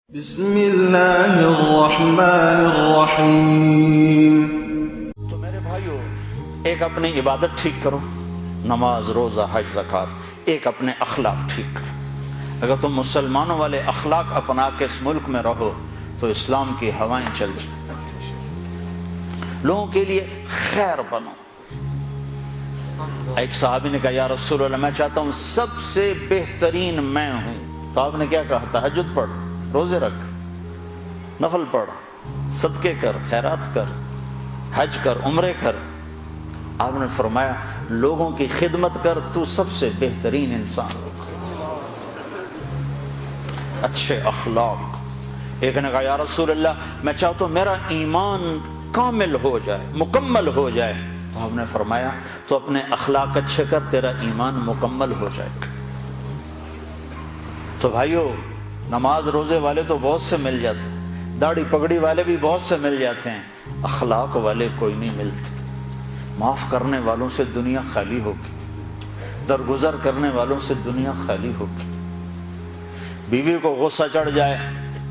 بسم اللہ الرحمن الرحیم۔ تو میرے بھائیو، ایک اپنی عبادت ٹھیک کرو، نماز، روزہ، حج، زکوٰۃ، ایک اپنے اخلاق ٹھیک کرو۔ اگر تم مسلمانوں والے اخلاق اپنا کے اس ملک میں رہو تو اسلام کی ہوائیں چل جائیں، لوگوں کے لیے خیر بنو۔ ایک صحابی نے کہا یا رسول اللہ، میں چاہتا ہوں سب سے بہترین میں ہوں۔ تو آپ نے کیا کہا؟ تہجد پڑھ، روزے رکھ، نفل پڑھ، صدقے کر، خیرات کر، حج کر، عمرے کر۔ آپ نے فرمایا لوگوں کی خدمت کر، تو سب سے بہترین انسان۔ اچھے اخلاق۔ ایک نے کہا یا رسول اللہ، میں چاہتا ہوں میرا ایمان کامل ہو جائے، مکمل ہو جائے۔ تو آپ نے فرمایا تو اپنے اخلاق اچھے کر، تیرا ایمان مکمل ہو جائے گا۔ تو بھائیو، نماز روزے والے تو بہت سے مل جاتے ہیں، داڑھی پگڑی والے بھی بہت سے مل جاتے ہیں، اخلاق والے کوئی نہیں ملتے۔ معاف کرنے والوں سے دنیا خالی ہوگی، درگزر کرنے والوں سے دنیا خالی ہوگی۔ بیوی کو غصہ چڑھ جائے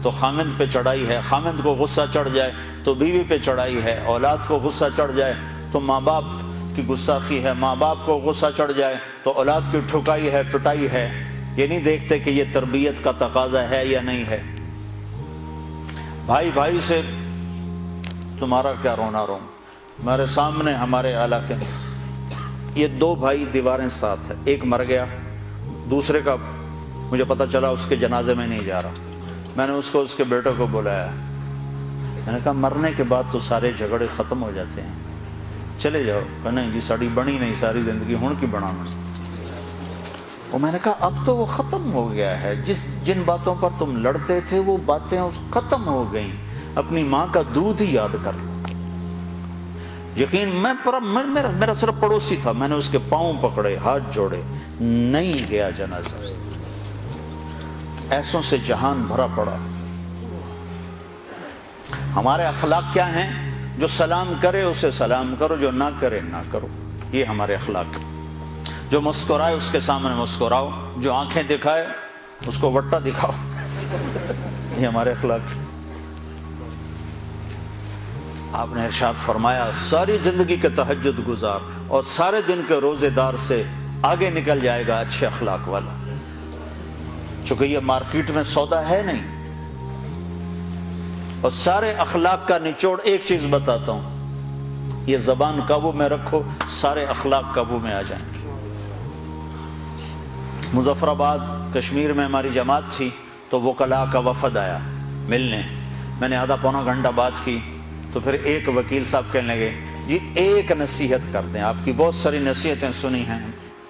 تو خامند پہ چڑھائی ہے، خامند کو غصہ چڑھ جائے تو بیوی پہ چڑھائی ہے، اولاد کو غصہ چڑھ جائے تو ماں باپ کی گستاخی ہے، ماں باپ کو غصہ چڑھ جائے تو اولاد کی ٹھکائی ہے، پٹائی ہے۔ یہ نہیں دیکھتے کہ یہ تربیت کا تقاضا ہے یا نہیں ہے۔ بھائی بھائی سے تمہارا کیا رونا رو۔ میرے سامنے ہمارے علاقے میں یہ دو بھائی دیواریں ساتھ ہیں، ایک مر گیا، دوسرے کا مجھے پتہ چلا اس کے جنازے میں نہیں جا رہا۔ میں نے اس کے بیٹے کو بلایا، میں نے کہا مرنے کے بعد تو سارے جھگڑے ختم ہو جاتے ہیں، چلے جاؤ۔ کہ نہیں جی ساڑی بنی نہیں ساری زندگی ہون کی بنانا۔ اور میں نے کہا اب تو وہ ختم ہو گیا ہے، جن باتوں پر تم لڑتے تھے وہ باتیں ختم ہو گئیں، اپنی ماں کا دودھ ہی یاد کر لو۔ یقین میرا صرف پڑوسی تھا، میں نے اس کے پاؤں پکڑے، ہاتھ جوڑے، نہیں گیا جنازہ۔ ایسوں سے جہان بھرا پڑا۔ ہمارے اخلاق کیا ہیں؟ جو سلام کرے اسے سلام کرو، جو نہ کرے نہ کرو، یہ ہمارے اخلاق ہیں۔ جو مسکرائے اس کے سامنے مسکراؤ، جو آنکھیں دکھائے اس کو وٹا دکھاؤ، یہ ہمارے اخلاق ہیں۔ آپ نے ارشاد فرمایا ساری زندگی کے تہجد گزار اور سارے دن کے روزے دار سے آگے نکل جائے گا اچھے اخلاق والا۔ چونکہ یہ مارکیٹ میں سودا ہے نہیں۔ اور سارے اخلاق کا نچوڑ ایک چیز بتاتا ہوں، یہ زبان قابو میں رکھو، سارے اخلاق قابو میں آ جائیں گے۔ مظفر آباد کشمیر میں ہماری جماعت تھی تو وکلاء کا وفد آیا ملنے۔ میں نے آدھا پونا گھنٹہ بات کی تو پھر ایک وکیل صاحب کہنے لگے جی ایک نصیحت کر دیں، آپ کی بہت ساری نصیحتیں سنی ہیں،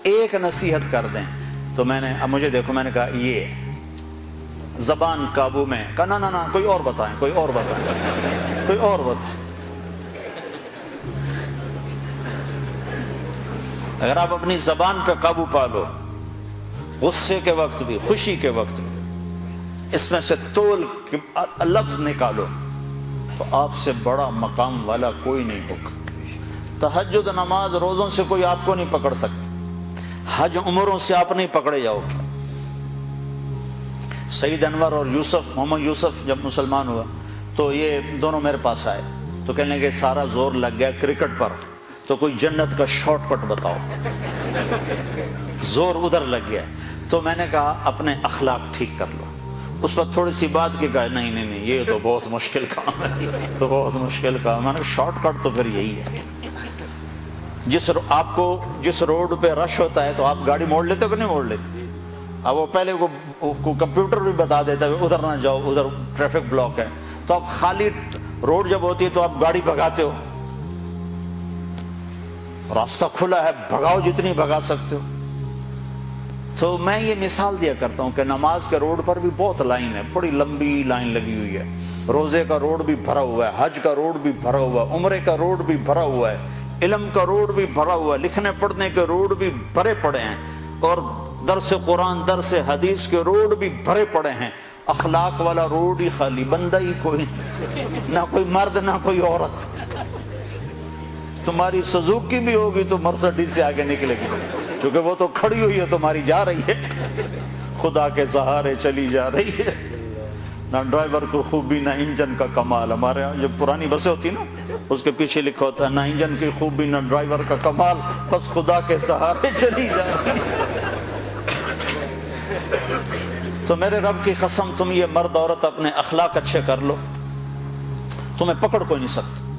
ایک نصیحت کر دیں۔ تو میں نے اب مجھے دیکھو، میں نے کہا یہ زبان قابو میں۔ کہا نا نا نا کوئی اور بتائیں، کوئی اور بتائیں، کوئی اور بتائیں۔ اگر آپ اپنی زبان پہ قابو پا لو، غصے کے وقت بھی، خوشی کے وقت بھی، اس میں سے تول کے لفظ نکالو تو آپ سے بڑا مقام والا کوئی نہیں ہوگا۔ تہجد، نماز، روزوں سے کوئی آپ کو نہیں پکڑ سکتا، حج، عمروں سے آپ نہیں پکڑے جاؤ گے۔ سعید انور اور محمد یوسف جب مسلمان ہوا تو یہ دونوں میرے پاس آئے تو کہنے لگے سارا زور لگ گیا کرکٹ پر، تو کوئی جنت کا شارٹ کٹ بتاؤ، زور ادھر لگ گیا۔ تو میں نے کہا اپنے اخلاق ٹھیک کر لو۔ اس پر تھوڑی سی بات کی، کہا نہیں نہیں نہیں یہ تو بہت مشکل کام ہے، تو بہت مشکل کام۔ میں نے شارٹ کٹ تو پھر یہی ہے، جس روڈ پہ رش ہوتا ہے تو آپ گاڑی موڑ لیتے ہو کہ نہیں موڑ لیتے؟ اب وہ پہلے کو کمپیوٹر بھی بتا دیتا ہے ادھر نہ جاؤ، ادھر ٹریفک بلاک ہے۔ تو اب خالی روڈ جب ہوتی ہے تو آپ گاڑی بھگاتے ہو، راستہ کھلا ہے، بھگاؤ جتنی بھگا سکتے ہو۔ تو میں یہ مثال دیا کرتا ہوں کہ نماز کے روڈ پر بھی بہت لائن ہے، بڑی لمبی لائن لگی ہوئی ہے، روزے کا روڈ بھی بھرا ہوا ہے، حج کا روڈ بھی بھرا ہوا ہے، عمرے کا روڈ بھی بھرا ہوا ہے، علم کا روڈ بھی بھرا ہوا ہے، لکھنے پڑھنے کے روڈ بھی بھرے پڑے ہیں، اور درس قرآن، درس حدیث کے روڈ بھی بھرے پڑے ہیں۔ اخلاق والا روڈ ہی خالی، بندہ ہی کوئی، نہ کوئی مرد نہ کوئی عورت۔ تمہاری سزوکی بھی ہوگی تو مرسڈیز سے آگے نکلے گی، کیونکہ وہ تو کھڑی ہوئی ہے، تمہاری جا رہی ہے، خدا کے سہارے چلی جا رہی ہے۔ نہ ڈرائیور کو خوبی نہ انجن کا کمال. ہمارے یہاں جو پرانی بسیں ہوتی نا اس کے پیچھے لکھا ہوتا ہے نہ انجن کی خوبی نہ ڈرائیور کا کمال، بس خدا کے سہارے چلی جائے. تو میرے رب کی قسم تم یہ مرد عورت اپنے اخلاق اچھے کر لو، تمہیں پکڑ کوئی نہیں سکتا.